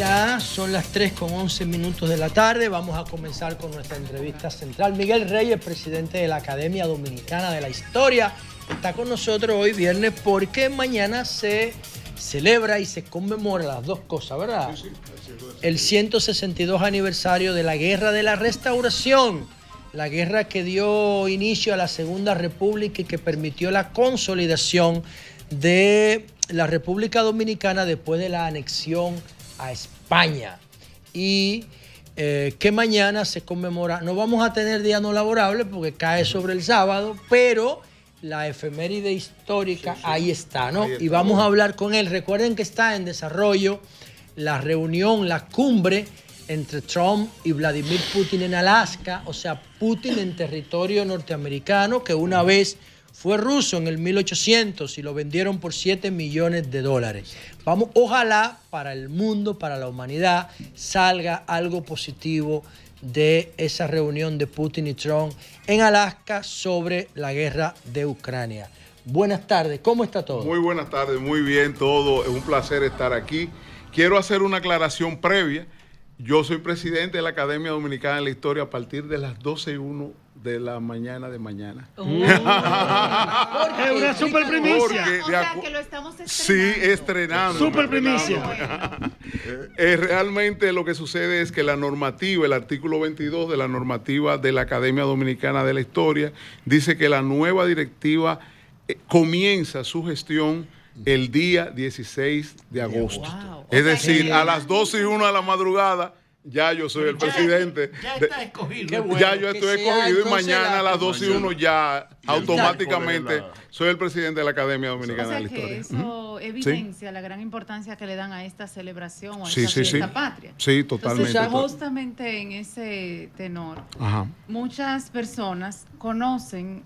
Ya son las 3:11 de la tarde. Vamos a comenzar con nuestra entrevista central. Miguel Reyes, presidente de la Academia Dominicana de la Historia, está con nosotros hoy viernes porque mañana se celebra y se conmemora las dos cosas, ¿verdad? Sí, sí. El 162 aniversario de la Guerra de la Restauración, la guerra que dio inicio a la Segunda República y que permitió la consolidación de la República Dominicana después de la anexión a España. Y que mañana se conmemora, no vamos a tener día no laborable porque cae sobre el sábado, pero la efeméride histórica ahí está, ¿no? Y vamos a hablar con él. Recuerden que está en desarrollo la reunión, la cumbre entre Trump y Vladimir Putin en Alaska, o sea, Putin en territorio norteamericano, que una vez fue ruso en el 1800 y lo vendieron por $7 millones. Vamos, ojalá para el mundo, para la humanidad, salga algo positivo de esa reunión de Putin y Trump en Alaska sobre la guerra de Ucrania. Buenas tardes, ¿cómo está todo? Muy buenas tardes, muy bien todo, es un placer estar aquí. Quiero hacer una aclaración previa. Yo soy presidente de la Academia Dominicana de la Historia a partir de las 12:01 de la mañana de mañana. Es una super primicia. O sea, que lo estamos estrenando. Sí, estrenando. Super primicia. Realmente lo que sucede es que la normativa, el artículo 22 de la normativa de la Academia Dominicana de la Historia, dice que la nueva directiva comienza su gestión el día 16 de agosto. Wow. Es decir, a las 12:01 de la madrugada, ya yo soy el presidente. Ya está escogido. Bueno, ya yo estoy escogido y mañana a las 12:01 ya automáticamente soy el presidente de la Academia Dominicana de la Historia. Que eso evidencia la gran importancia que le dan a esta celebración o a esta fiesta patria. Sí, totalmente. Entonces, justamente en ese tenor, muchas personas conocen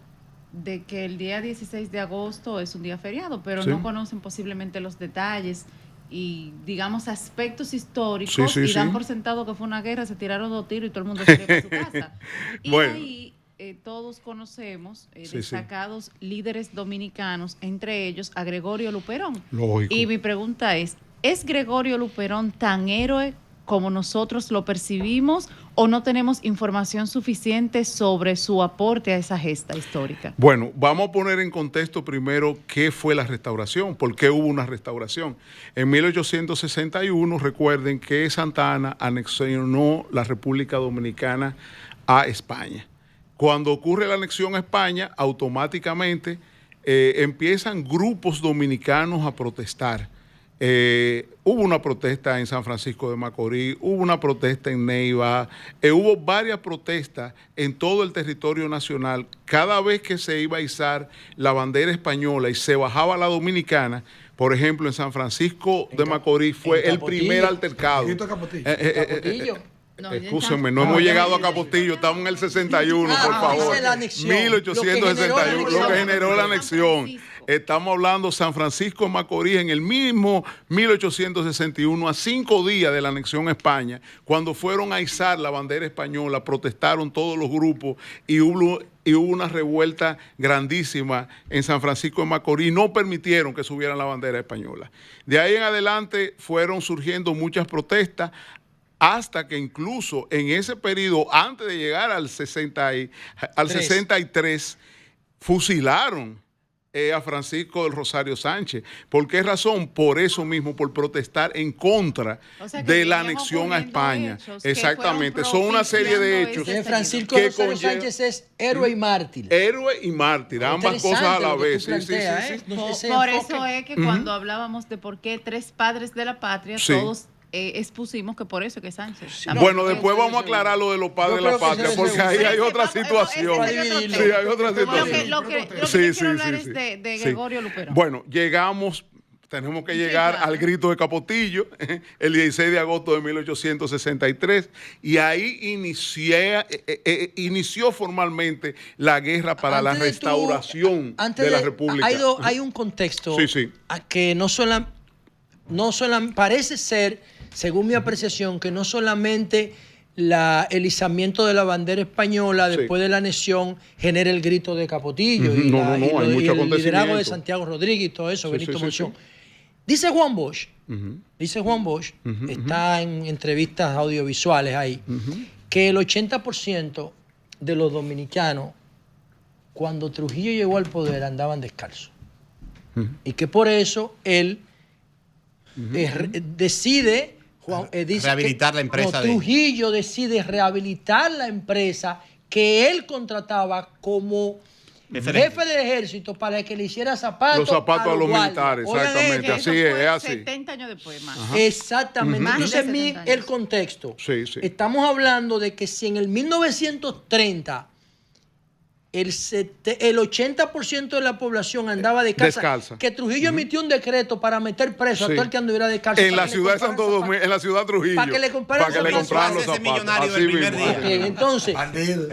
de que el día 16 de agosto es un día feriado, pero no conocen posiblemente los detalles y, digamos, aspectos históricos y dan por sentado que fue una guerra, se tiraron 2 tiros y todo el mundo se fue a su casa. Y ahí todos conocemos destacados líderes dominicanos, entre ellos a Gregorio Luperón. Lógico. Y mi pregunta ¿es Gregorio Luperón tan héroe como nosotros lo percibimos o no tenemos información suficiente sobre su aporte a esa gesta histórica? Bueno, vamos a poner en contexto primero qué fue la restauración, por qué hubo una restauración. En 1861, recuerden que Santa Anna anexionó la República Dominicana a España. Cuando ocurre la anexión a España, automáticamente empiezan grupos dominicanos a protestar. Hubo una protesta en San Francisco de Macorís, hubo una protesta en Neiva, hubo varias protestas en todo el territorio nacional. Cada vez que se iba a izar la bandera española y se bajaba la dominicana, por ejemplo, en San Francisco de Macorís fue el primer altercado. Escúchenme, no hemos llegado a Capotillo, estamos en el 61, por favor. 1861, lo que generó la anexión. Estamos hablando San Francisco de Macorís en el mismo 1861, a 5 días de la anexión a España, cuando fueron a izar la bandera española, protestaron todos los grupos y hubo una revuelta grandísima en San Francisco de Macorís. No permitieron que subieran la bandera española. De ahí en adelante fueron surgiendo muchas protestas, hasta que incluso en ese periodo, antes de llegar al 63, fusilaron a Francisco del Rosario Sánchez. ¿Por qué razón? Por eso mismo, por protestar en contra de la anexión a España. Exactamente, son una serie de hechos. Francisco del Rosario Sánchez es héroe y mártir. Héroe y mártir, ambas cosas a la vez. Por eso es que cuando hablábamos de por qué 3 padres de la patria, todos expusimos que por eso que Sánchez. Bueno, después vamos a aclarar lo de los padres de la patria, porque ahí hay otra situación. Sí, hay otra situación. Lo que quiero hablar es de Gregorio Luperón. Bueno, tenemos que llegar al grito de Capotillo, el 16 de agosto de 1863, y ahí inició formalmente la guerra para la restauración de la República. Hay un contexto que no solo parece ser, según mi apreciación, que no solamente el izamiento de la bandera española después de la anexión genera el grito de Capotillo y el liderazgo de Santiago Rodríguez y todo eso, Benito Monción. Dice Juan Bosch, está en entrevistas audiovisuales ahí, que el 80% de los dominicanos, cuando Trujillo llegó al poder, andaban descalzos. Y que por eso él decide... rehabilitar la empresa. Trujillo decide rehabilitar la empresa que él contrataba como jefe del ejército para que le hiciera zapatos. Los zapatos a los militares, exactamente. Así es así. 70 años después más. Exactamente. Entonces, el contexto. Estamos hablando de que si en el 1930 el 80% de la población andaba descalza. Que Trujillo emitió un decreto para meter preso a todo el que anduviera descalzo. En la ciudad de Santo Domingo, en la ciudad de Trujillo. Para que le compraran los zapatos. Así mismo. Entonces,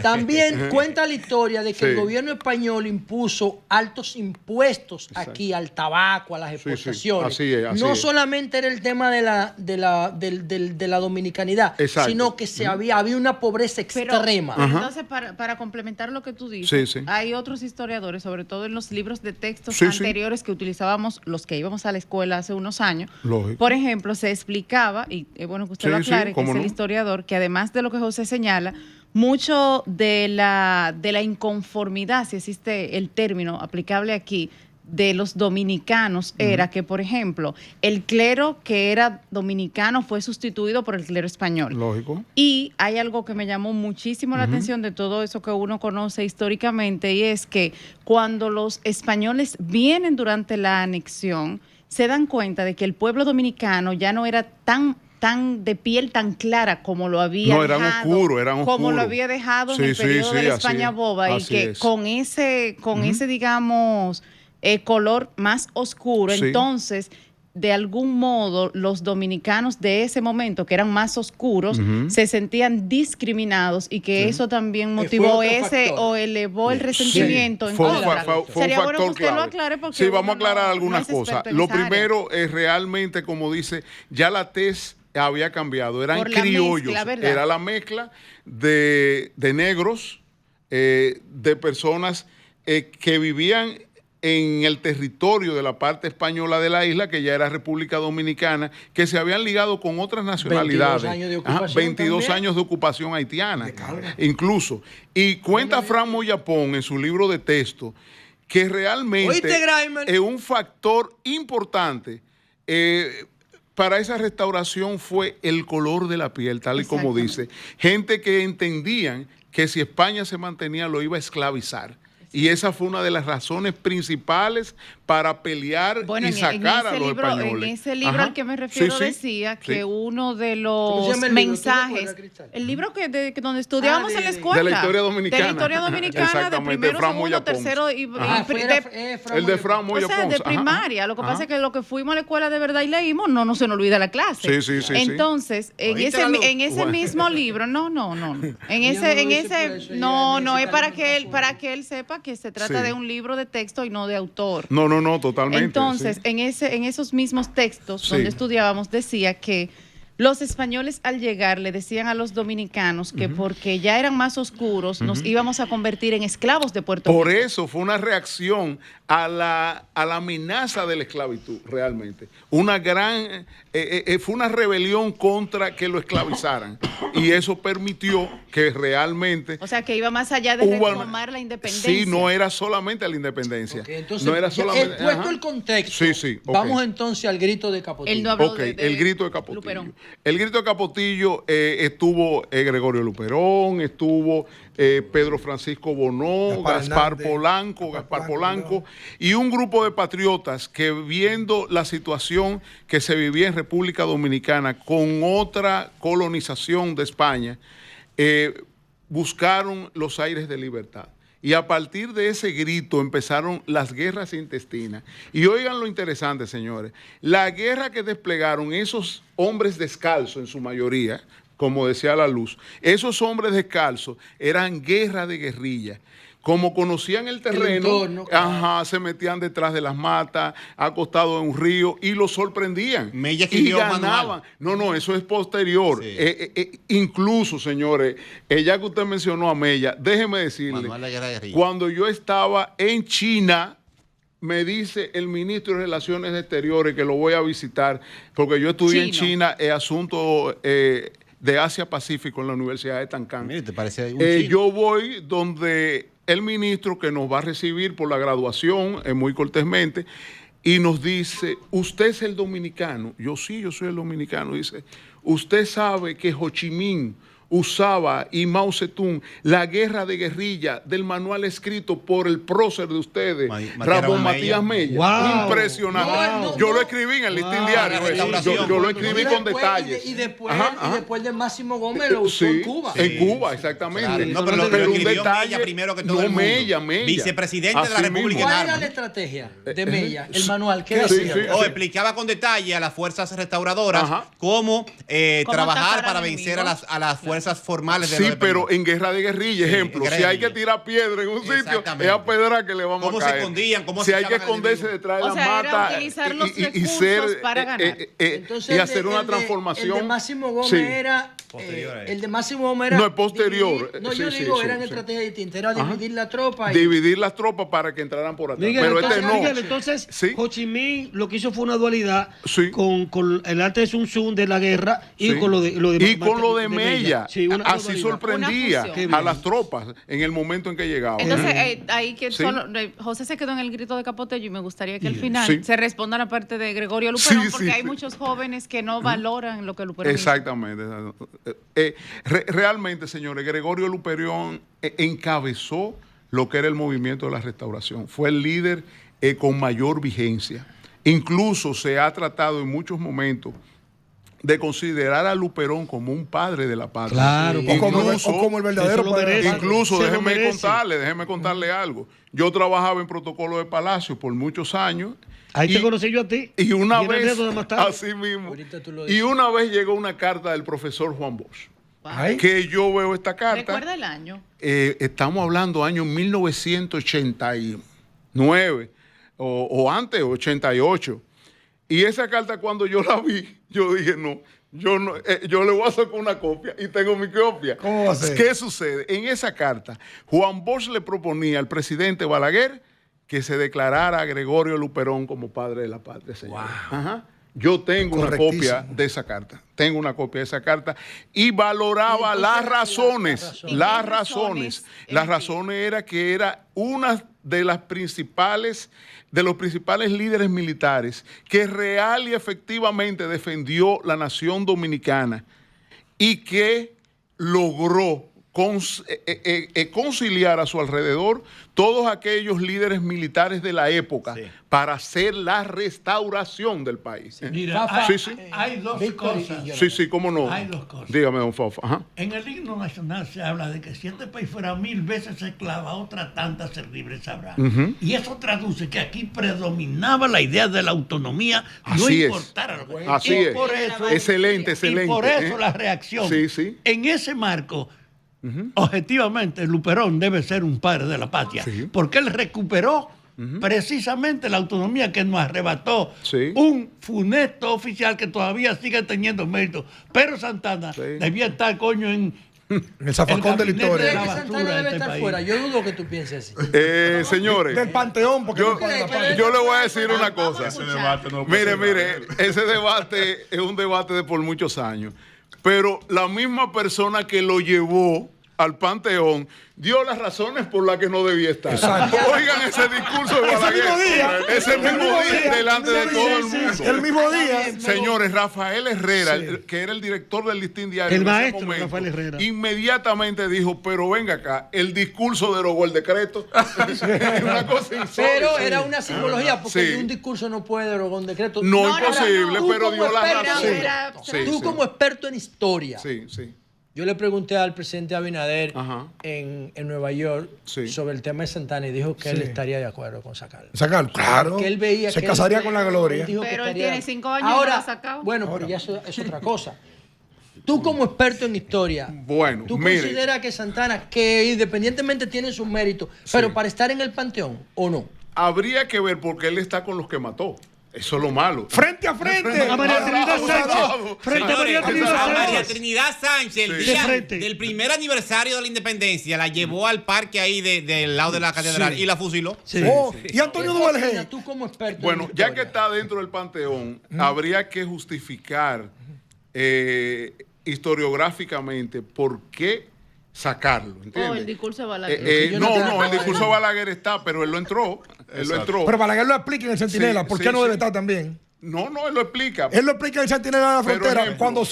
también cuenta la historia de que el gobierno español impuso altos impuestos aquí al tabaco, a las exportaciones. No solamente era el tema de la dominicanidad, sino que había una pobreza extrema. Pero entonces, para complementar lo que tú dices, hay otros historiadores, sobre todo en los libros de textos anteriores que utilizábamos los que íbamos a la escuela hace unos años. Lógico. Por ejemplo, se explicaba, y es bueno que usted lo aclare, que es el historiador, que además de lo que José señala, mucho de la inconformidad, si existe el término aplicable aquí, de los dominicanos era que, por ejemplo, el clero que era dominicano fue sustituido por el clero español. Lógico. Y hay algo que me llamó muchísimo la atención de todo eso que uno conoce históricamente, y es que cuando los españoles vienen durante la anexión, se dan cuenta de que el pueblo dominicano ya no era tan de piel tan clara como lo había dejado. No, eran oscuros. Como lo había dejado en el periodo de la España boba, y que con ese, digamos, color más oscuro, entonces de algún modo los dominicanos de ese momento, que eran más oscuros, se sentían discriminados, y que eso también motivó o elevó el resentimiento en contra. Sería bueno que usted lo aclare, porque vamos a aclarar algunas cosas. Lo primero es realmente, como dice, ya la tez había cambiado, eran criollos, era la mezcla de negros, de personas que vivían en el territorio de la parte española de la isla, que ya era República Dominicana, que se habían ligado con otras nacionalidades. 22 años de ocupación haitiana, incluso. Y cuenta Fran Moyapón en su libro de texto que realmente es un factor importante para esa restauración fue el color de la piel, tal y como dice. Gente que entendían que si España se mantenía lo iba a esclavizar. Y esa fue una de las razones principales para pelear y sacar a los españoles. En ese libro al que me refiero decía que uno de los mensajes, el libro donde estudiábamos en la escuela, de la historia dominicana, de primero, segundo, tercero y el de Fran Moya Pons, de primaria. Lo que pasa es que lo que fuimos a la escuela de verdad y leímos, no se nos olvida la clase. Entonces, en ese mismo libro, es para que él sepa que se trata de un libro de texto y no de autor. No, totalmente. Entonces, en esos mismos textos donde estudiábamos, decía que los españoles al llegar le decían a los dominicanos que porque ya eran más oscuros nos íbamos a convertir en esclavos de Puerto Rico. Por eso fue una reacción a la amenaza de la esclavitud, realmente. Fue una rebelión contra que lo esclavizaran. Y eso permitió que realmente... O sea, que iba más allá de reclamar la independencia. Sí, no era solamente la independencia. Entonces, no era solamente... puesto el contexto, vamos entonces al grito de Capotillo. Él no habló el grito de Capotillo. Luperón. El grito de Capotillo estuvo Gregorio Luperón, estuvo Pedro Francisco Bonó, Gaspar Polanco, y un grupo de patriotas que, viendo la situación que se vivía en República Dominicana con otra colonización de España, buscaron los aires de libertad. Y a partir de ese grito empezaron las guerras intestinas. Y oigan lo interesante, señores. La guerra que desplegaron esos hombres descalzos en su mayoría, como decía La Luz, esos hombres descalzos eran guerra de guerrilla. Como conocían el terreno, se metían detrás de las matas, acostados en un río, y los sorprendían. Y ganaban. No, eso es posterior. Sí. Incluso, señores, ya que usted mencionó a Mella, déjeme decirle, cuando yo estaba en China, me dice el ministro de Relaciones Exteriores, que lo voy a visitar, porque yo estudié en China asuntos de Asia-Pacífico en la Universidad de Tancán. Mire, ¿te parece un yo voy donde el ministro, que nos va a recibir por la graduación, muy cortésmente, y nos dice, ¿usted es el dominicano? Yo sí, yo soy el dominicano. Dice, ¿usted sabe que Ho Chi Minh usaba y Mao Zedong la guerra de guerrilla del manual escrito por el prócer de ustedes, Ramón Matías Mella? Wow. Impresionante. Yo lo escribí en el Listín Diario. Yo lo escribí con detalles. Y después de Máximo Gómez lo usó en Cuba. En Cuba, exactamente. Claro. No, pero lo un detalle Mella primero que todo el mundo. Mella. Vicepresidente de la República. ¿Cuál era la estrategia de Mella? El manual, ¿qué decía? Explicaba con detalle a las fuerzas restauradoras cómo trabajar para vencer a las fuerzas formales de sí, pero en guerra de guerrilla, ejemplo, si hay que tirar piedra en un sitio, es a pedra que le vamos a caer. ¿Cómo se escondían? ¿Cómo si hay que esconderse detrás de las matas y ser para ganar. Entonces, y hacer una transformación. El de Máximo Gómez era el de Máximo Gómez era no, es posterior. Yo digo, eran estrategias distintas, era dividir la tropa. Dividir las tropas para que entraran por atrás. Miguel, pero entonces, no. Miguel, entonces Ho Chi Minh lo que hizo fue una dualidad con el arte de Sun Tzu de la guerra y con lo de Mella. Así sorprendía a las tropas en el momento en que llegaba. Entonces, ahí que solo José se quedó en el grito de Capotello y me gustaría que al final se responda la parte de Gregorio Luperón, porque hay muchos jóvenes que no valoran lo que Luperón hizo. Exactamente. Realmente, señores, Gregorio Luperón encabezó lo que era el movimiento de la restauración. Fue el líder con mayor vigencia. Incluso se ha tratado en muchos momentos de considerar a Luperón como un padre de la patria. Claro, incluso, como el verdadero padre. Incluso déjeme contarle algo. Yo trabajaba en protocolo de Palacio por muchos años. Ahí te conocí yo a ti. Y una vez, así mismo, y una vez llegó una carta del profesor Juan Bosch. Que yo veo esta carta. ¿Recuerda el año? Estamos hablando año 1989 o antes, 88. Y esa carta, cuando yo la vi, yo dije, yo le voy a sacar una copia y tengo mi copia. ¿Cómo va a ser? ¿Qué sucede? En esa carta, Juan Bosch le proponía al presidente Balaguer que se declarara a Gregorio Luperón como padre de la patria, señor. Wow. Yo tengo una copia de esa carta. Tengo una copia de esa carta y valoraba las razones. Las razones era que era una de los principales líderes militares que real y efectivamente defendió la nación dominicana y que logró conciliar a su alrededor todos aquellos líderes militares de la época para hacer la restauración del país. Mira, hay dos cosas. Sí, cómo no. Hay dos cosas. Dígame, don Fafa. En el himno nacional se habla de que si este país fuera 1000 veces esclava, otra tanta ser libre sabrá. Y eso traduce que aquí predominaba la idea de la autonomía, no importara lo que... Así es. Excelente. Y por eso la reacción. En ese marco, objetivamente, Luperón debe ser un padre de la patria, porque él recuperó precisamente la autonomía que nos arrebató un funesto oficial que todavía sigue teniendo mérito. Pero Santana debía estar, en el zafacón de la historia. De la Santana debe estar fuera. Yo dudo que tú pienses así. Señores, del panteón, porque yo le voy a decir una cosa. Mire, ese debate es un debate de por muchos años. Pero la misma persona que lo llevó al Panteón dio las razones por las que no debía estar. Exacto. Oigan ese discurso de Balaguer. Ese mismo día delante de todo el mundo. El mismo día. Señores, Rafael Herrera, que era el director del Listín Diario, el maestro Rafael Herrera, inmediatamente dijo, pero venga acá, el discurso derogó el decreto. Una cosa insólita. Pero era una simbología, porque un discurso no puede derogar un decreto. No, imposible, pero dio la razón. Tú como experto en historia. Sí. Yo le pregunté al presidente Abinader en Nueva York sobre el tema de Santana y dijo que él estaría de acuerdo con sacarlo. Sacarlo, claro. Que él veía se casaría con la gloria. Pero él tiene 5 años ahora, y no lo ha sacado. Bueno, pero ya eso es otra cosa. Tú como experto en historia, ¿tú consideras que Santana, que independientemente tiene sus méritos, pero para estar en el Panteón o no? Habría que ver porque él está con los que mató. Eso es lo malo. Frente a frente. A María Trinidad Sánchez. Frente a María Trinidad A María Sánchez. Trinidad Sánchez, el día del primer aniversario de la independencia, la llevó al parque ahí del lado de la catedral y la fusiló. Sí. Y Antonio Duvalgé. Tú como experto. Bueno, ya que está dentro del panteón, habría que justificar historiográficamente por qué sacarlo, ¿entiendes? El discurso de Balaguer. No, el discurso de Balaguer está, pero él lo entró. Pero Balaguer lo explica en el Centinela. ¿Por qué no debe estar también? No, él lo explica. Él lo explica en el Centinela de la Frontera. Ejemplo, cuando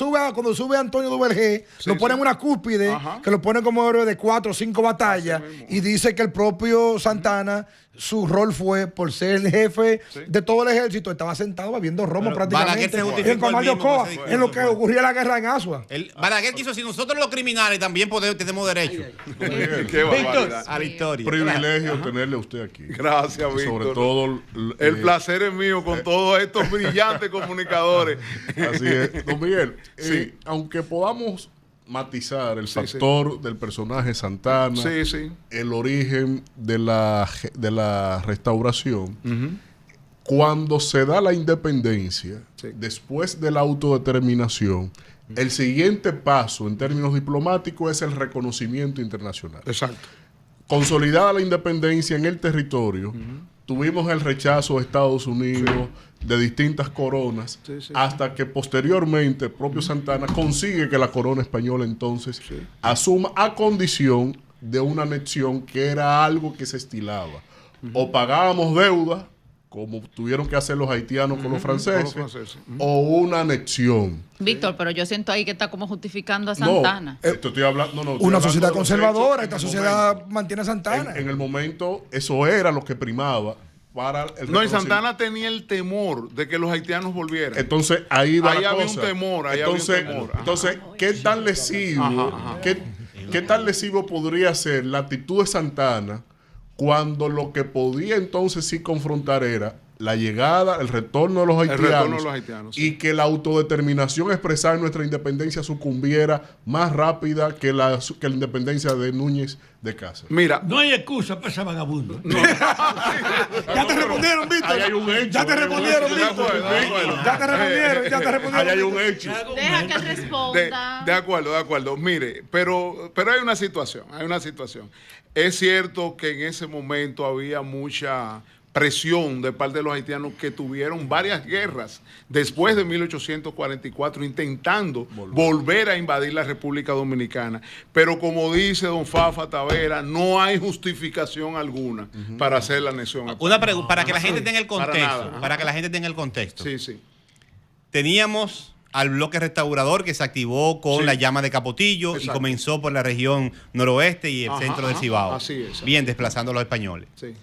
sube Antonio Duvalgé, lo ponen en una cúspide, que lo ponen como héroe de 4 o 5 batallas, y dice que el propio Santana, su rol fue, por ser el jefe de todo el ejército, estaba sentado bebiendo romo prácticamente. En Comal Ocoa, en lo que ocurría la guerra en Asua. Balaguer quiso decir, nosotros los criminales también tenemos derecho a la historia. Privilegio tenerle a usted aquí. Gracias, Víctor. Sobre todo el placer es mío con todos estos brillantes comunicadores. Así es. Don Miguel, aunque podamos matizar el factor del personaje Santana, el origen de la restauración, cuando se da la independencia, después de la autodeterminación, el siguiente paso en términos diplomáticos es el reconocimiento internacional. Exacto. Consolidada la independencia en el territorio, tuvimos el rechazo de Estados Unidos, de distintas coronas, hasta que posteriormente el propio Santana consigue que la corona española entonces asuma a condición de una anexión que era algo que se estilaba. O pagábamos deuda, como tuvieron que hacer los haitianos con los franceses, o una anexión. Víctor, pero yo siento ahí que está como justificando a Santana. Estoy hablando, una sociedad conservadora, esta sociedad mantiene a Santana. En el momento, eso era lo que primaba. Y Santana tenía el temor de que los haitianos volvieran. Entonces, ahí va la había cosa. Un temor. Entonces, ¿qué tan lesivo, qué tan lesivo podría ser la actitud de Santana cuando lo que podía entonces sí confrontar era la llegada, el retorno de los haitianos, y que la autodeterminación expresada en nuestra independencia sucumbiera más rápida que la independencia de Núñez de Cáceres? Mira, no hay excusa para ese vagabundo. Ya te respondieron, Víctor. Ahí hay un hecho. Ya te respondieron, Víctor. Ya te respondieron. Ahí hay un hecho. Deja que él responda. De acuerdo. Mire, pero hay una situación. Es cierto que en ese momento había mucha presión de parte de los haitianos, que tuvieron varias guerras después de 1844 intentando volver a invadir la República Dominicana. Pero como dice don Fafa Tavera, no hay justificación alguna para hacer la anexión. Una pregunta, para que la gente tenga el contexto. Para que la gente tenga el contexto. Sí. Teníamos al bloque restaurador que se activó con la llama de Capotillo. Exacto. Y comenzó por la región noroeste y el centro del Cibao. Así es. Bien, desplazando a los españoles. Sí.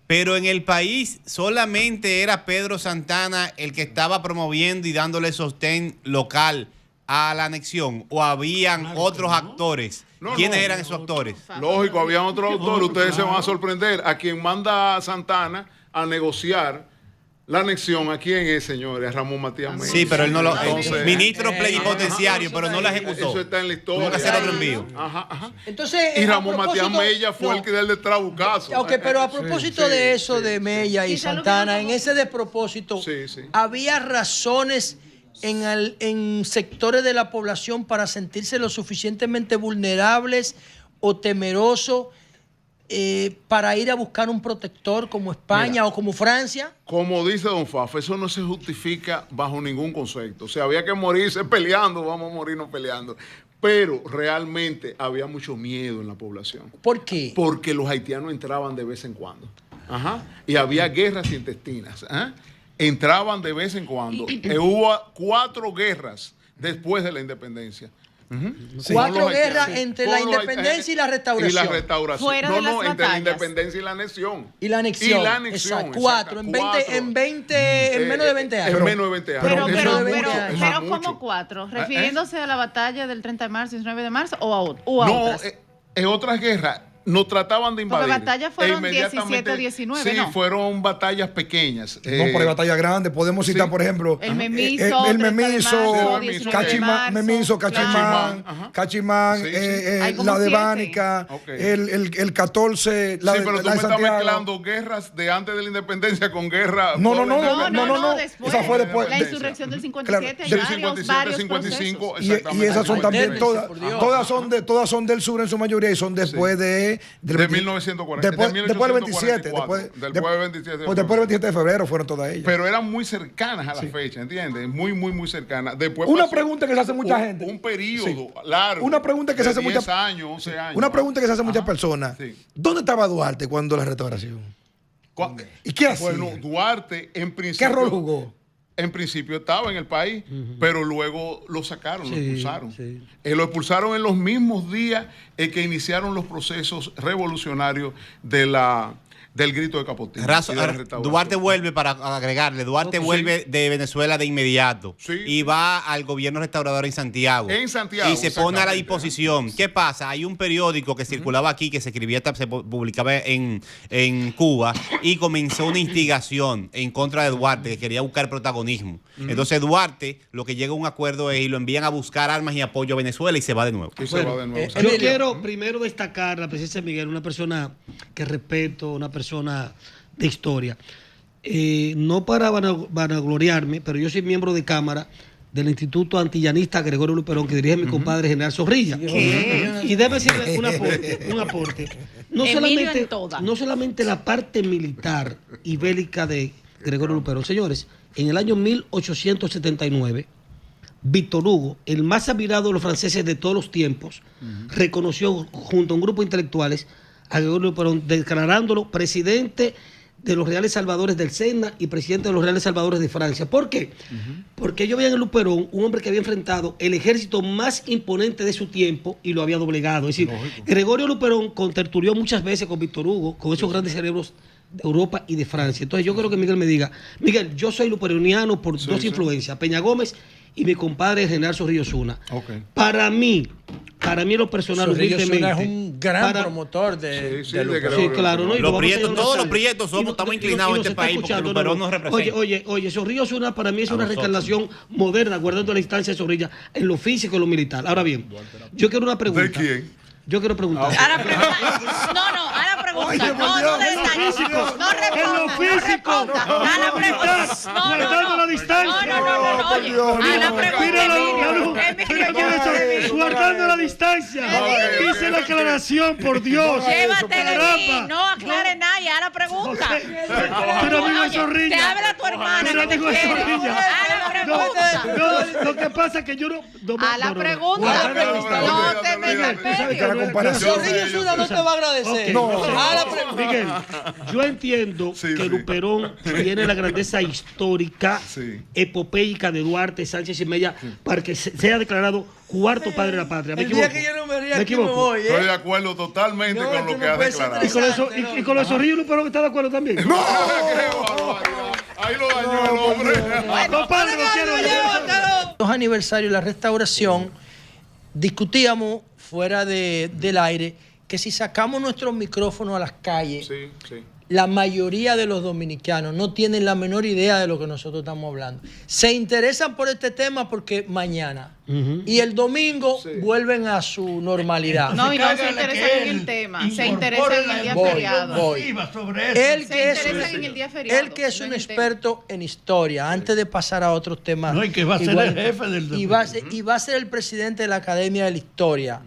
Pero en el país solamente era Pedro Santana el que estaba promoviendo y dándole sostén local a la anexión, o habían otros actores. ¿Quiénes eran esos actores? Lógico, habían otros actores. Ustedes se van a sorprender. A quien manda a Santana a negociar la anexión, ¿a quién es, señores? A Ramón Matías Mella. Sí, pero él no lo... ministro plenipotenciario, pero no la ejecutó. Eso está en la historia. Tuvo que hacer otro envío. Entonces, y Ramón Matías Mella fue el que del trabucazo. Ok, pero a propósito de eso de Mella y Santana, en ese despropósito, ¿había razones en sectores de la población para sentirse lo suficientemente vulnerables o temerosos para ir a buscar un protector como España o como Francia? Como dice don Fafa, eso no se justifica bajo ningún concepto. O sea, había que morirse peleando, vamos a morirnos peleando. Pero realmente había mucho miedo en la población. ¿Por qué? Porque los haitianos entraban de vez en cuando. Y había guerras intestinas. Entraban de vez en cuando. Hubo 4 guerras después de la independencia. 4 guerras entre la independencia y la restauración. Y la restauración. Fuera de las entre la batallas. Independencia y la anexión. Y la anexión. Exacto. 4 en menos de 20 años. En menos de 20 años. Pero ¿cómo 4? ¿Refiriéndose a la batalla del 30 de marzo y 19 de marzo o a otras? En otras guerras. nos trataban de invadir. Porque batallas fueron 17 o 19, sí, ¿no? fueron batallas pequeñas. No, pero hay batallas grandes. Podemos citar, por ejemplo, el Memiso, Cachimán, la de Bánica, el 14, la de Santiago. Sí, pero tú me estás mezclando guerras de antes de la independencia con guerra. No. Esa fue después. La insurrección del 57, del 57, 55, y esas son también todas son del sur en su mayoría y son después de 1940. Después del 27. Después del 27 de febrero fueron todas ellas. Pero eran muy cercanas a la fecha, ¿entiendes? Muy cercanas. Después una pregunta que se hace mucha gente. Un periodo largo. Una pregunta que se hace 10 años, 11 años. Una pregunta que se hace muchas personas. ¿Dónde estaba Duarte cuando la restauración? ¿Y qué hacía? Bueno, Duarte en principio... ¿Qué rol jugó? En principio estaba en el país, pero luego lo sacaron, lo expulsaron. Lo expulsaron en los mismos días que iniciaron los procesos revolucionarios del grito de Capotillo. Duarte vuelve, para agregarle, Duarte vuelve de Venezuela de inmediato y va al gobierno restaurador en Santiago. Y se pone a la disposición. ¿Qué pasa? Hay un periódico que circulaba aquí, que se escribía, se publicaba en Cuba, y comenzó una instigación en contra de Duarte, que quería buscar protagonismo. Entonces Duarte, lo que llega a un acuerdo es, y lo envían a buscar armas y apoyo a Venezuela, y se va de nuevo. Yo quiero primero destacar la presencia de Miguel, una persona que respeto, una persona de historia. No para vanagloriarme, pero yo soy miembro de Cámara del Instituto Antillanista Gregorio Luperón, que dirige mi compadre General Zorrilla. Y debe ser un aporte. No solamente la parte militar y bélica de Gregorio Luperón. Señores, en el año 1879, Víctor Hugo, el más admirado de los franceses de todos los tiempos, reconoció junto a un grupo de intelectuales a Gregorio Luperón, declarándolo presidente de los Reales Salvadores del Sena y presidente de los Reales Salvadores de Francia. ¿Por qué? Porque ellos veían en Luperón un hombre que había enfrentado el ejército más imponente de su tiempo y lo había doblegado. Es decir, Gregorio Luperón contertulió muchas veces con Víctor Hugo, con esos grandes cerebros de Europa y de Francia. Entonces yo creo que Miguel me diga, Miguel, yo soy luperoniano por dos influencias, Peña Gómez y mi compadre General Zorrilla Osuna. Para mí en lo personal, Zorrilla Osuna es un gran promotor de claro, ¿no? Todos los prietos estamos inclinados en este país porque Luperón nos representa. Oye, Zorrilla Osuna para mí es una reencarnación moderna, guardando la instancia de Zorrilla en lo físico y lo militar. Ahora bien, yo quiero una pregunta. ¿De quién? Yo quiero preguntar. Ahora pregunta. No de físico. No responda. Guardando la distancia. Guardando la distancia. Dice la aclaración, por Dios. Llévate de mí. No aclare nada. Y ahora pregunta. Pero amigo de Zorrilla. Te habla tu hermana. Pero amigo de Zorrilla. No, lo que pasa es que yo no. A la pregunta. No te metas medio. Zorrilla Osuna no te va a agradecer. Miguel, yo entiendo que Luperón tiene la grandeza histórica, epopeica de Duarte, Sánchez y Mella, para que sea declarado cuarto padre de la patria. El día que yo no me ría, aquí me voy. Estoy de acuerdo totalmente con lo que ha declarado. Y con los Zorrilla Luperón está de acuerdo también. ¡No! Ahí lo dañó el hombre. Compadre, no quiero ya. Los aniversarios de la restauración, discutíamos fuera del aire que si sacamos nuestros micrófonos a las calles, la mayoría de los dominicanos no tienen la menor idea de lo que nosotros estamos hablando. Se interesan por este tema porque mañana y el domingo vuelven a su normalidad. No, y no se interesan en el tema, se interesan en el día feriado. Él que es un experto en historia, antes de pasar a otros temas. No, y que va a ser el jefe del y va a ser el presidente de la Academia de la Historia.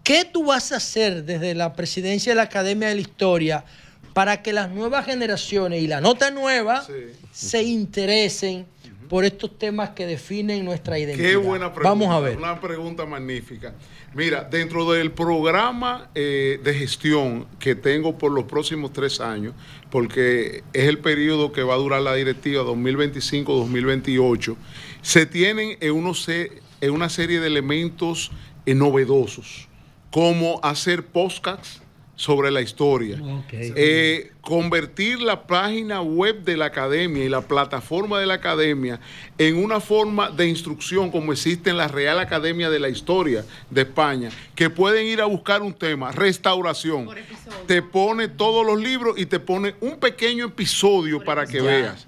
¿Qué tú vas a hacer desde la presidencia de la Academia de la Historia para que las nuevas generaciones y la nota nueva se interesen por estos temas que definen nuestra identidad? Qué buena pregunta. Vamos a ver. Una pregunta magnífica. Mira, dentro del programa de gestión que tengo por los próximos 3 años, porque es el periodo que va a durar la directiva 2025-2028, se tienen una serie de elementos novedosos, como hacer podcasts sobre la historia. Convertir la página web de la academia y la plataforma de la academia en una forma de instrucción como existe en la Real Academia de la Historia de España, que pueden ir a buscar un tema, restauración, te pone todos los libros y te pone un pequeño episodio para que veas.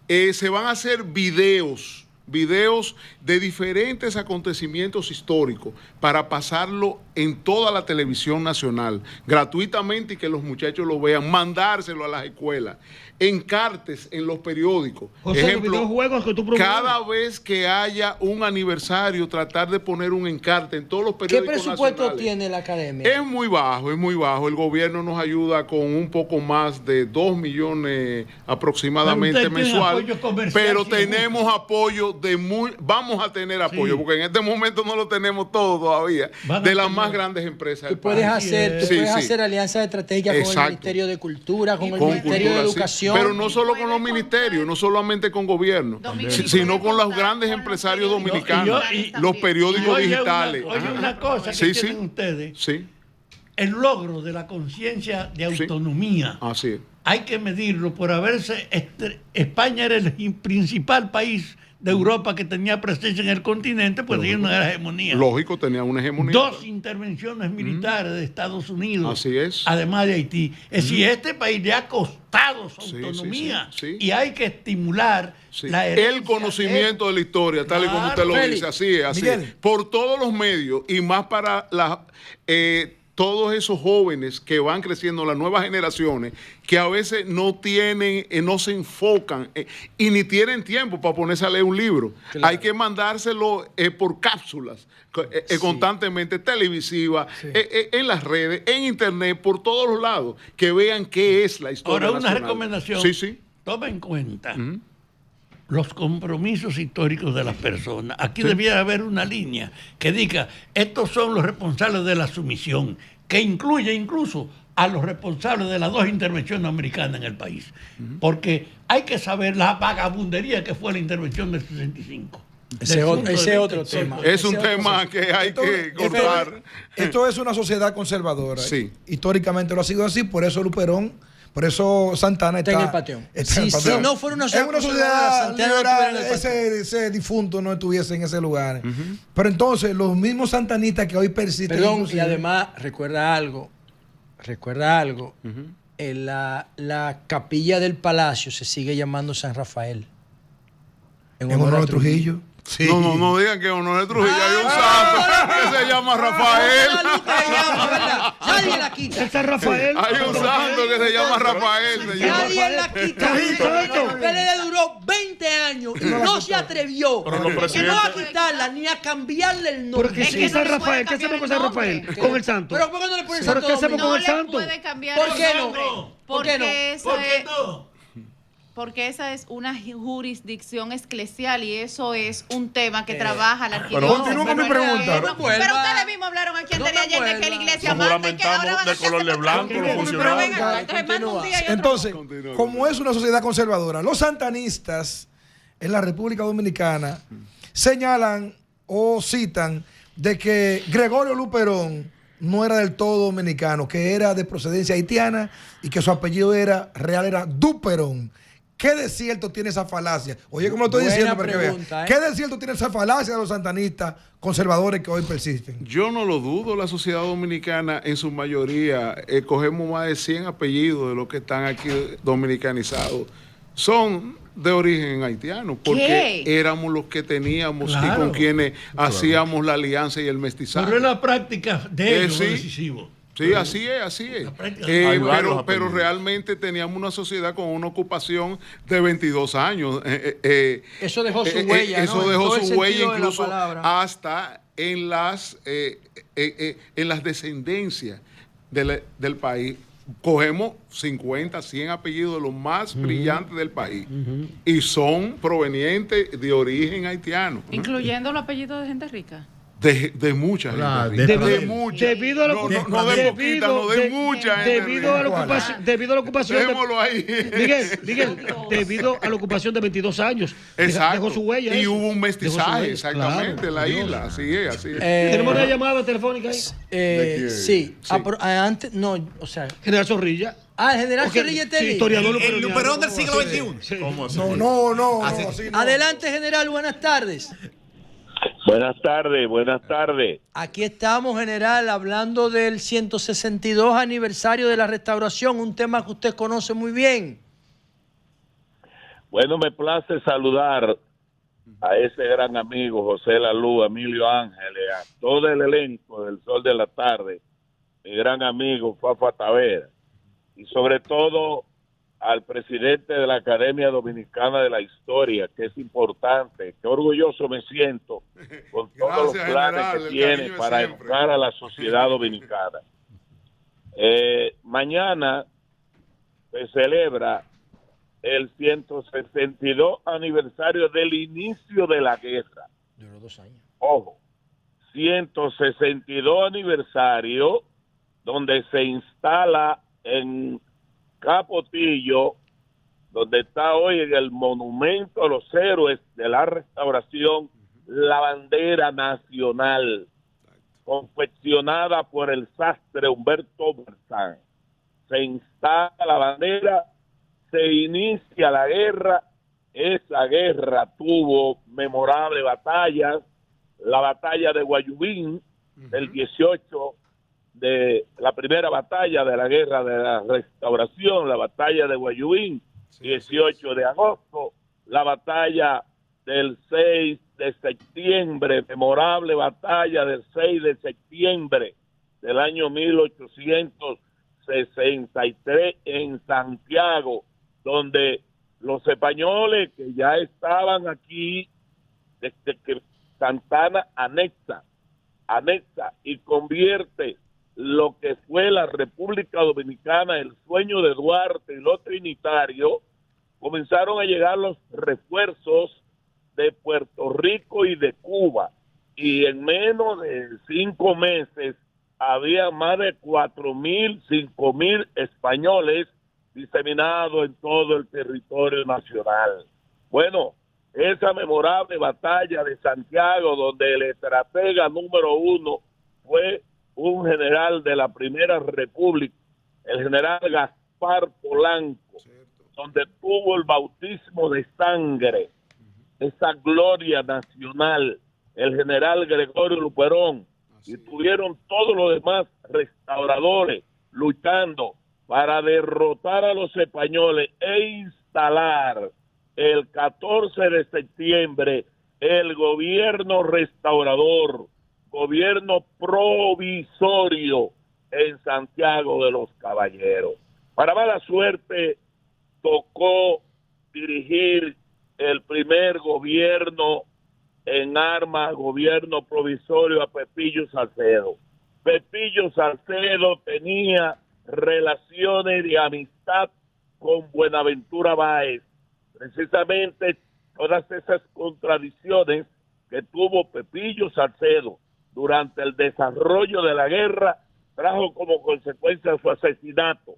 Se van a hacer videos de diferentes acontecimientos históricos para pasarlo en toda la televisión nacional, gratuitamente, y que los muchachos lo vean, mandárselo a las escuelas, encartes en los periódicos. José, Ejemplo, juegos que tú cada vez que haya un aniversario, tratar de poner un encarte en todos los periódicos. ¿Qué presupuesto nacionales. tiene la academia? Es muy bajo, es muy bajo. El gobierno nos ayuda con un poco más de 2 millones aproximadamente mensual, pero tenemos apoyo vamos a tener apoyo, porque en este momento no lo tenemos todo todavía, de las más grandes empresas. Tú puedes hacer alianzas estratégicas con el Ministerio de Cultura, con el Ministerio de Educación. Pero no solo con los ministerios, no solamente con gobierno, sino con los grandes empresarios dominicanos, los periódicos digitales. Oye, una cosa que tienen ustedes, el logro de la conciencia de autonomía. Así es. Hay que medirlo por haberse... España era el principal país de Europa que tenía presencia en el continente, pues tenía una hegemonía. Lógico, tenía una hegemonía. 2 intervenciones militares de Estados Unidos. Así es. Además de Haití. Es decir, este país le ha costado su autonomía. Y hay que estimular el conocimiento de la historia, tal y como usted lo dice. Así es, así es. Por todos los medios, y más para todos esos jóvenes que van creciendo, las nuevas generaciones, que a veces no se enfocan y ni tienen tiempo para ponerse a leer un libro. Claro. Hay que mandárselo por cápsulas, constantemente, televisivas, en las redes, en internet, por todos los lados, que vean qué es la historia nacional. Ahora, una recomendación. Toma en cuenta los compromisos históricos de las personas. Aquí debiera haber una línea que diga, estos son los responsables de la sumisión, que incluye incluso a los responsables de las 2 intervenciones americanas en el país. Porque hay que saber la vagabundería que fue la intervención del 65. Ese otro tema. Es un tema que hay que cortar. Esto es una sociedad conservadora. Históricamente lo ha sido así, por eso Luperón... Por eso Santana está en el Panteón. Si no fuera una sociedad liberal, ese difunto no estuviese en ese lugar. Pero entonces, los mismos santanistas que hoy persisten... Perdón, y además, recuerda algo. En la capilla del palacio se sigue llamando San Rafael. En honor a Trujillo. Sí. No digan que en honor a Trujillo hay un santo que se llama Rafael. Nadie la quita. ¿Es Rafael? Hay un santo que se llama Rafael. Nadie la quita. El PLD duró 20 años y no se atrevió no a quitarla ni a cambiarle el nombre. Porque si es San Rafael, ¿qué hacemos con San Rafael? Con el santo. ¿Pero por qué no le ponen santo? ¿Qué hacemos con el santo? ¿Por qué no? ¿Por qué no? Porque esa es una jurisdicción eclesial y eso es un tema que trabaja la arquidiócesis. Continúo con mi pregunta. Pero ustedes mismos hablaron aquí anterior de que la iglesia manda y que ahora van a de color de blanco los funcionarios. Entonces, como es una sociedad conservadora, los santanistas en la República Dominicana señalan o citan de que Gregorio Luperón no era del todo dominicano, que era de procedencia haitiana y que su apellido real era Duperón. ¿Qué de cierto tiene esa falacia? Oye, como lo estoy diciendo para que vean. ¿Qué de cierto tiene esa falacia de los santanistas conservadores que hoy persisten? Yo no lo dudo. La sociedad dominicana, en su mayoría, cogemos más de 100 apellidos de los que están aquí dominicanizados. Son de origen haitiano, porque éramos los que teníamos y con quienes hacíamos la alianza y el mestizaje. Pero es la práctica de ellos decisivo. Sí, así es. Pero realmente teníamos una sociedad con una ocupación de 22 años. Eso dejó su huella. Eso dejó su huella incluso hasta en las descendencias del país. Cogemos 50, 100 apellidos de los más brillantes del país y son provenientes de origen haitiano. Incluyendo los apellidos de gente rica. De mucha gente. De mucha. Debido a la ocupación. Démoslo ahí. Miguel, debido a la ocupación de 22 años. Exacto. Dejó su huella. Y hubo un mestizaje, exactamente, en la isla. Así es. ¿Tenemos una llamada telefónica ahí? Sí. Antes, no, o sea. General Zorrilla. El general Zorrilla sí, historiador el Luperón del siglo XXI. Sí. ¿Cómo así? No. Adelante, general, buenas tardes. Buenas tardes. Aquí estamos, general, hablando del 162 aniversario de la restauración, un tema que usted conoce muy bien. Bueno, me place saludar a ese gran amigo José Lalú, Emilio Ángeles, a todo el elenco del Sol de la Tarde, mi gran amigo Fafa Tavera, y sobre todo al presidente de la Academia Dominicana de la Historia, que es importante, qué orgulloso me siento con todos los planes que tiene para educar a la sociedad dominicana. Mañana se celebra el 162 aniversario del inicio de la guerra. Duró 2 años. Ojo, 162 aniversario donde se instala en Capotillo, donde está hoy en el monumento a los héroes de la restauración, la bandera nacional, confeccionada por el sastre Humberto Berzán. Se instala la bandera, se inicia la guerra. Esa guerra tuvo memorables batallas, la batalla de Guayubín, el 18 de la primera batalla de la guerra de la restauración, la batalla de Guayubín, 18 de agosto, la batalla del 6 de septiembre, memorable batalla del 6 de septiembre del año 1863 en Santiago, donde los españoles que ya estaban aquí desde que Santana anexa y convierte lo que fue la República Dominicana, el sueño de Duarte y los trinitarios, comenzaron a llegar los refuerzos de Puerto Rico y de Cuba, y en menos de 5 meses había más de 4.000, 5.000 españoles diseminados en todo el territorio nacional. Bueno, esa memorable batalla de Santiago, donde el estratega número 1 fue un general de la Primera República, el general Gaspar Polanco, donde tuvo el bautismo de sangre, esa gloria nacional, el general Gregorio Luperón, y tuvieron todos los demás restauradores luchando para derrotar a los españoles e instalar el 14 de septiembre el gobierno restaurador, gobierno provisorio en Santiago de los Caballeros. Para mala suerte, tocó dirigir el primer gobierno en armas, gobierno provisorio, a Pepillo Salcedo. Pepillo Salcedo tenía relaciones de amistad con Buenaventura Báez. Precisamente todas esas contradicciones que tuvo Pepillo Salcedo durante el desarrollo de la guerra trajo como consecuencia su asesinato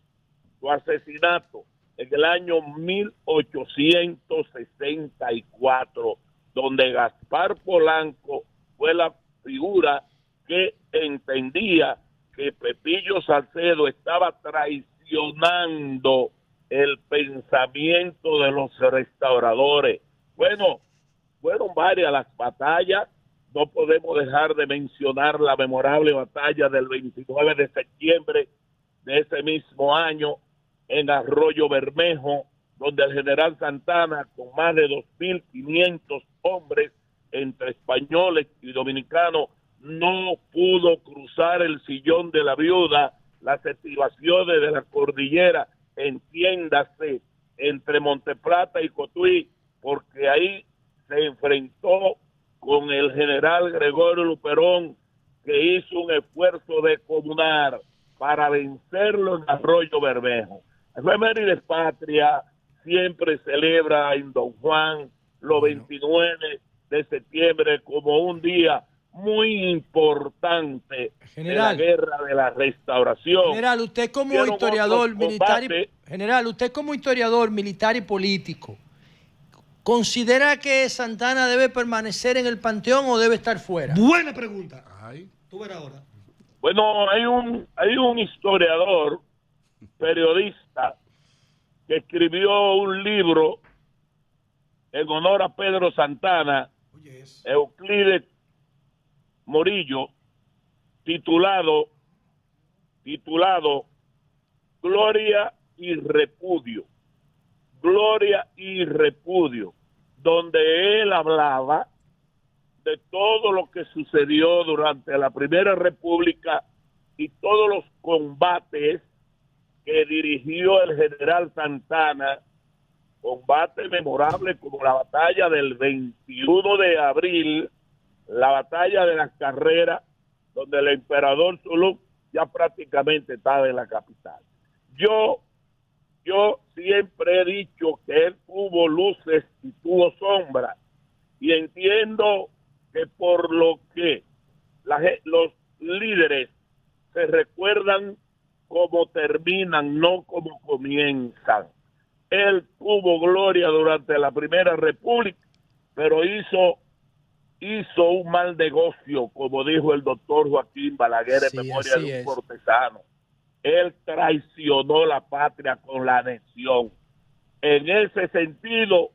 en el año 1864, donde Gaspar Polanco fue la figura que entendía que Pepillo Salcedo estaba traicionando el pensamiento de los restauradores. Bueno, fueron varias las batallas. No podemos dejar de mencionar la memorable batalla del 29 de septiembre de ese mismo año en Arroyo Bermejo, donde el general Santana, con más de 2.500 hombres, entre españoles y dominicanos, no pudo cruzar el Sillón de la Viuda, las estribaciones de la cordillera, entiéndase, entre Monteplata y Cotuí, porque ahí se enfrentó con el general Gregorio Luperón, que hizo un esfuerzo descomunal para vencerlo en Arroyo Bermejo. Efemérides Patria siempre celebra en Don Juan los 29 de septiembre como un día muy importante de la guerra de la Restauración. General, usted como historiador militar y político, ¿considera que Santana debe permanecer en el panteón o debe estar fuera? Buena pregunta. Tú verás ahora. Bueno, hay un historiador, periodista, que escribió un libro en honor a Pedro Santana, Euclides Morillo, titulado Gloria y Repudio. Gloria y Repudio, donde él hablaba de todo lo que sucedió durante la Primera República y todos los combates que dirigió el general Santana, combates memorables como la batalla del 21 de abril, la batalla de las Carreras, donde el emperador Zulú ya prácticamente estaba en la capital. Yo siempre he dicho que él tuvo luces y tuvo sombras, y entiendo que por lo que los líderes se recuerdan como terminan, no como comienzan. Él tuvo gloria durante la Primera República, pero hizo un mal negocio, como dijo el doctor Joaquín Balaguer en memoria de un cortesano. Él traicionó la patria con la anexión. En ese sentido,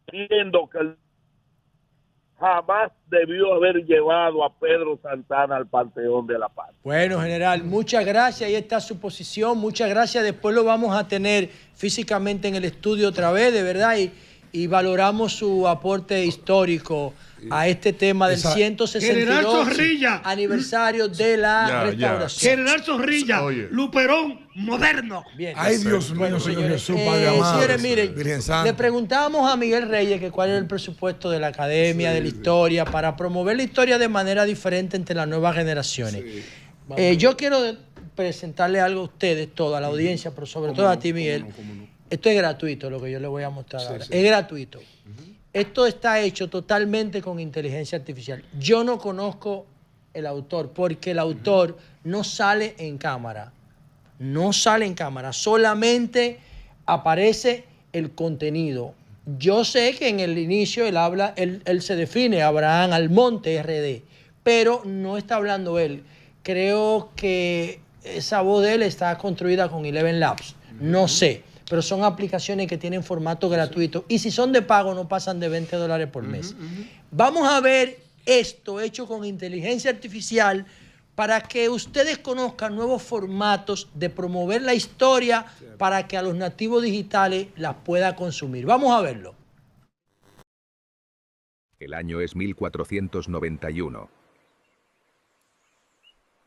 entiendo que él jamás debió haber llevado a Pedro Santana al Panteón de la Paz. Bueno, general, muchas gracias. Ahí está su posición. Muchas gracias. Después lo vamos a tener físicamente en el estudio otra vez, de verdad, y valoramos su aporte histórico a este tema del 162 aniversario de la restauración. General Zorrilla, Luperón moderno. Bien. Ay, Dios mío, Señor Jesús, Padre amado. Señores, miren, le preguntábamos a Miguel Reyes que cuál era el presupuesto de la Academia de la Historia para promover la historia de manera diferente entre las nuevas generaciones. Yo quiero presentarle algo a ustedes, toda la audiencia, pero sobre todo a ti, Miguel. Esto es gratuito, lo que yo le voy a mostrar ahora. Es gratuito. Esto está hecho totalmente con inteligencia artificial. Yo no conozco el autor, porque el autor no sale en cámara. No sale en cámara, solamente aparece el contenido. Yo sé que en el inicio él se define Abraham Almonte RD, pero no está hablando él. Creo que esa voz de él está construida con Eleven Labs. No sé. Pero son aplicaciones que tienen formato gratuito. Y si son de pago, no pasan de $20 por mes. Vamos a ver esto hecho con inteligencia artificial para que ustedes conozcan nuevos formatos de promover la historia para que a los nativos digitales las pueda consumir. Vamos a verlo. El año es 1491.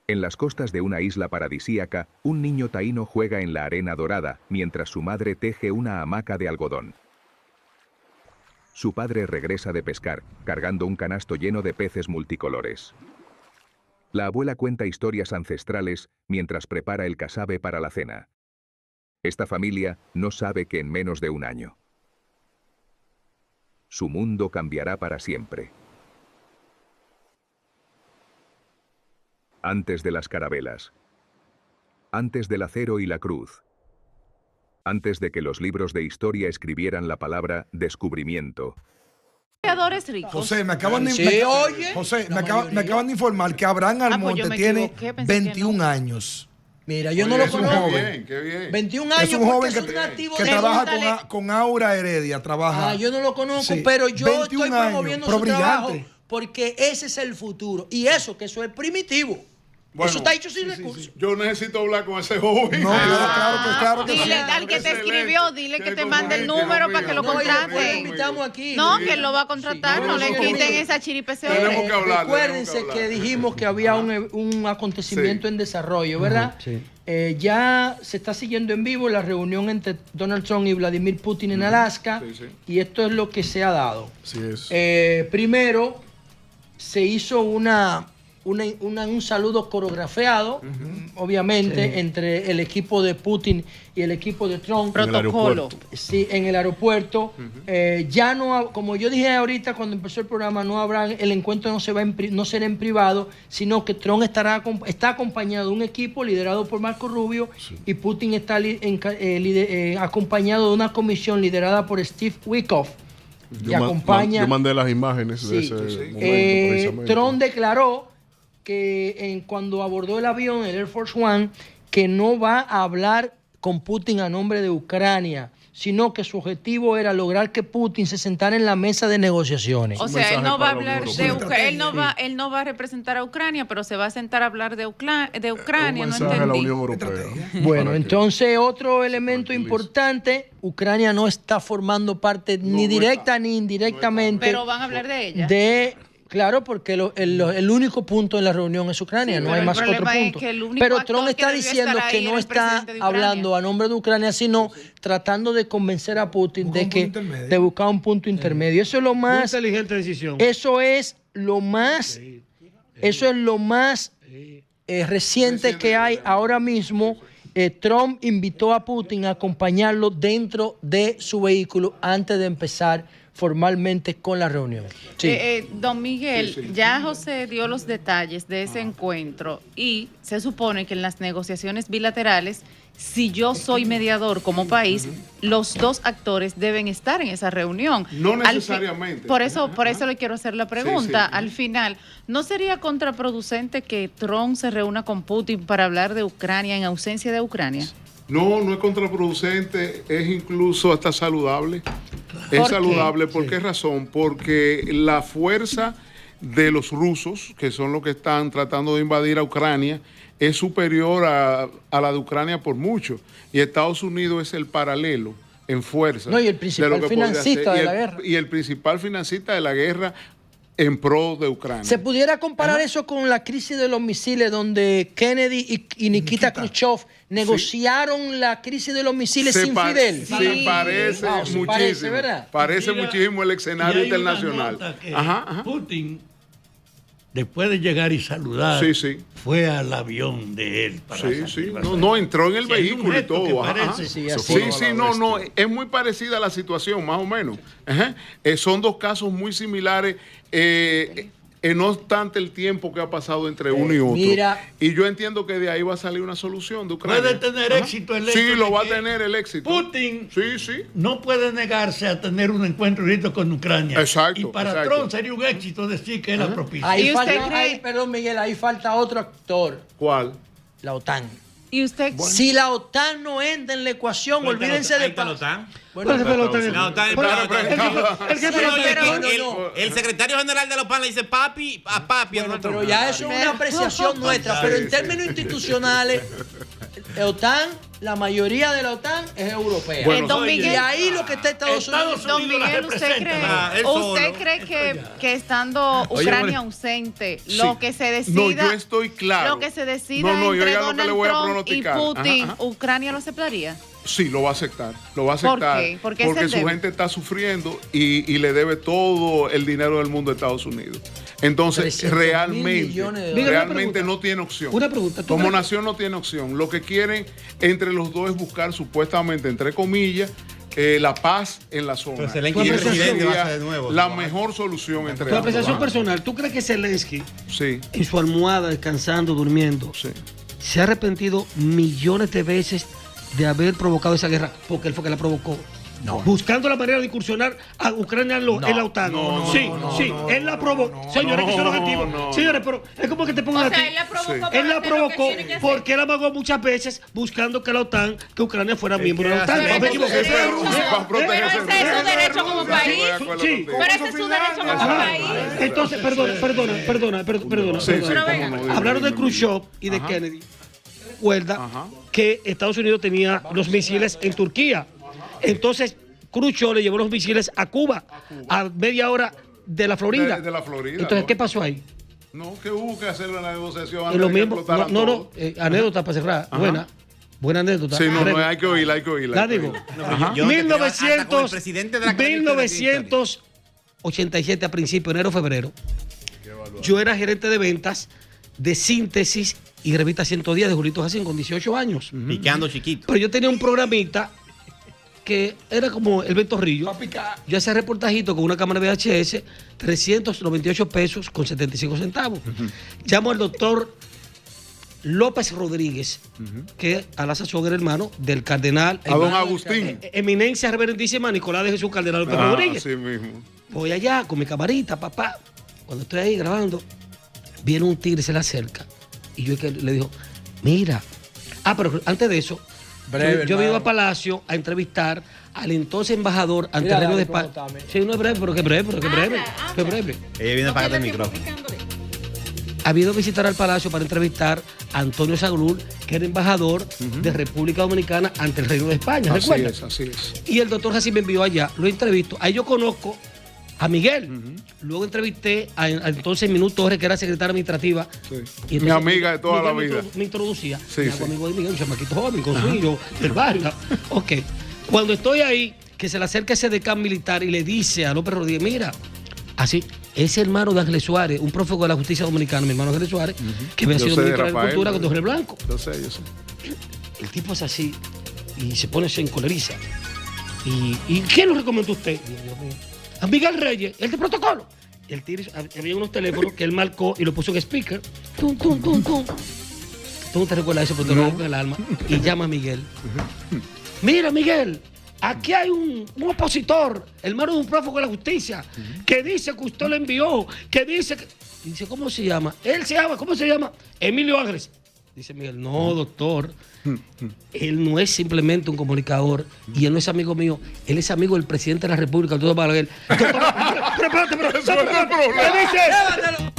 En las costas de una isla paradisíaca, un niño taíno juega en la arena dorada mientras su madre teje una hamaca de algodón. Su padre regresa de pescar, cargando un canasto lleno de peces multicolores. La abuela cuenta historias ancestrales mientras prepara el casabe para la cena. Esta familia no sabe que en menos de un año su mundo cambiará para siempre. Antes de las carabelas, antes del acero y la cruz, antes de que los libros de historia escribieran la palabra descubrimiento. José, me acaban de informar que Abraham Almonte tiene 21 años. Mira, yo no lo conozco. Qué bien. 21 años. Es un joven que trabaja con Aura Heredia. Yo no lo conozco, pero yo estoy promoviendo su trabajo porque ese es el futuro. Y eso es primitivo. Bueno, eso está hecho sin recursos. Yo necesito hablar con ese joven. No, claro que dile, al que te escribió, dile que te mande el número para que lo contrate. Invitamos aquí. No, que él lo va a contratar, no le quiten esa chiripe. Recuérdense que dijimos que había un acontecimiento en desarrollo, ¿verdad? Sí. Ya se está siguiendo en vivo la reunión entre Donald Trump y Vladimir Putin en Alaska, y esto es lo que se ha dado. Así es. Primero, se hizo una un saludo coreografiado, obviamente, entre el equipo de Putin y el equipo de Trump. Protocolo. Sí, en el aeropuerto. Ya no, como yo dije ahorita cuando empezó el programa, el encuentro no será en privado, sino que Trump está acompañado de un equipo liderado por Marco Rubio y Putin está acompañado de una comisión liderada por Steve Witkoff. Yo mandé las imágenes de ese momento. Trump declaró que cuando abordó el avión, el Air Force One, que no va a hablar con Putin a nombre de Ucrania, sino que su objetivo era lograr que Putin se sentara en la mesa de negociaciones. O sea, él no va a hablar de Ucrania, él no va a representar a Ucrania, pero se va a sentar a hablar de Ucrania, no entendí. A la Unión Europea. Bueno, entonces otro elemento importante, Ucrania no está formando parte ni directa ni indirectamente. Pero van a hablar de ella. Claro, porque el único punto en la reunión es Ucrania, no hay más otro punto. Pero Trump está diciendo que no está hablando a nombre de Ucrania, sino tratando de convencer a Putin de buscar un punto intermedio. Eso es lo más... Muy inteligente decisión. Eso es lo más reciente que hay ahora mismo. Trump invitó a Putin a acompañarlo dentro de su vehículo antes de empezar formalmente con la reunión. Sí. Don Miguel, ya José dio los detalles de ese encuentro y se supone que en las negociaciones bilaterales, si yo soy mediador como país, los dos actores deben estar en esa reunión. No necesariamente. Por eso le quiero hacer la pregunta. Al final, ¿no sería contraproducente que Trump se reúna con Putin para hablar de Ucrania en ausencia de Ucrania? No es contraproducente, es incluso hasta saludable. Es saludable, ¿por qué razón? Porque la fuerza de los rusos, que son los que están tratando de invadir a Ucrania, es superior a la de Ucrania por mucho. Y Estados Unidos es el paralelo en fuerza. No, y el principal financista de la guerra. Y el principal financista de la guerra en pro de Ucrania. ¿Se pudiera comparar eso con la crisis de los misiles, donde Kennedy y Nikita Khrushchev negociaron la crisis de los misiles sin Fidel? Sí, parece muchísimo. Parece muchísimo el escenario internacional. Putin, después de llegar y saludar, fue al avión de él. No, entró en el vehículo y todo. Es muy parecida la situación, más o menos. Son dos casos muy similares. No obstante el tiempo que ha pasado entre uno y otro. Y yo entiendo que de ahí va a salir una solución de Ucrania. Puede tener éxito el hecho. Sí, lo va a tener el éxito. Putin no puede negarse a tener un encuentro directo con Ucrania. Exacto. Y para Trump sería un éxito decir que él la propicia. Perdón, Miguel, ahí falta otro actor. ¿Cuál? La OTAN. ¿Y usted? Si la OTAN no entra en la ecuación, olvídense de la OTAN. El secretario general de la OTAN le dice papi a papi. Pero ya eso es una apreciación nuestra. Pero en términos institucionales, la OTAN, la mayoría de la OTAN es europea. Y ahí lo que está Estados Unidos. Don Miguel, ¿usted cree que estando Ucrania ausente, lo que se decida, no, yo estoy claro. Lo que se decida entre Donald Trump y Putin, ¿Ucrania lo aceptaría? Sí, lo va a aceptar. ¿Por qué? Porque su gente está sufriendo y le debe todo el dinero del mundo a Estados Unidos. Entonces, realmente no tiene opción. Una pregunta. Como nación no tiene opción. Lo que quieren entre los dos es buscar supuestamente, entre comillas, la paz en la zona. La mejor solución entre tu apreciación personal, ¿tú crees que Zelensky, en su almohada, descansando, durmiendo, se ha arrepentido millones de veces de haber provocado esa guerra? Porque él fue que la provocó. Buscando la manera de incursionar a Ucrania en la OTAN. Él la provocó. Señores, que son objetivos. Señores, pero es como que te pongan a ti. Él la provocó porque él amagó muchas veces buscando que la OTAN, que Ucrania fuera miembro de la OTAN. Pero ese es su derecho como país. Pero ese es su derecho como país. Entonces, perdona. Hablaron de Khrushchev y de Kennedy. Recuerda que Estados Unidos tenía los misiles en Turquía. Entonces, Khrushchev le llevó los misiles a Cuba, a media hora de la Florida. Entonces, ¿qué pasó ahí? No, que hubo que hacer la negociación. Es lo mismo. Anécdota para cerrar. Buena anécdota. Sí, no, hay que oírla. La digo. 1987, a principios, enero, febrero. Yo era gerente de ventas de Síntesis y Revista 110 de Julito Jacín con 18 años. Picando chiquito. Pero yo tenía un programita que era como el Ventorrillo. Yo hacía reportajito con una cámara VHS, 398 pesos con 75 centavos. Llamo al doctor López Rodríguez, que a la sazón era hermano del cardenal. A don Agustín. Eminencia reverendísima Nicolás de Jesús Cardenal López Rodríguez. Así mismo. Voy allá con mi camarita, papá. Cuando estoy ahí grabando, viene un tigre y se le acerca. Y yo le digo, mira. Pero antes de eso, yo he ido a Palacio a entrevistar al entonces embajador ante el Reino de España. Sí, no es breve, pero que breve. Ella viene a apagarte el micrófono. Ha ido a visitar al Palacio para entrevistar a Antonio Saglul, que era embajador de República Dominicana ante el Reino de España. ¿Recuerdas? Así es. Y el doctor Jacín me envió allá, lo entrevisto. Ahí yo conozco a Miguel. Luego entrevisté a entonces Minú Torres, que era secretaria administrativa. Y mi amiga de toda la vida. Me introducía. Me hago amigo de Miguel, un chamaquito joven, con su hijo, del barrio. Ok. Cuando estoy ahí, que se le acerca ese decán militar y le dice a López Rodríguez, mira, así, ese hermano de Ángeles Suárez, un prófugo de la justicia dominicana, mi hermano Ángeles Suárez, que había sido ministro de Agricultura con Jorge Blanco. Yo sé. El tipo es así y se pone, se encoleriza. ¿Y quién lo recomendó usted? Dios mío. A Miguel Reyes, el de protocolo. El tigre, había unos teléfonos que él marcó y lo puso en speaker. Tum, tum, tum, tum. Tú no te recuerdas eso, pero te lo en el alma. Y llama a Miguel. Mira, Miguel, aquí hay un opositor, hermano de un prófugo de la justicia, que dice que usted lo envió, que dice que... Y dice, ¿cómo se llama? ¿Cómo se llama? Emilio Ángeles. Dice Miguel, no, doctor. Él no es simplemente un comunicador y él no es amigo mío, él es amigo del presidente de la República, Arturo Balaguer. Pero, ¿qué dice?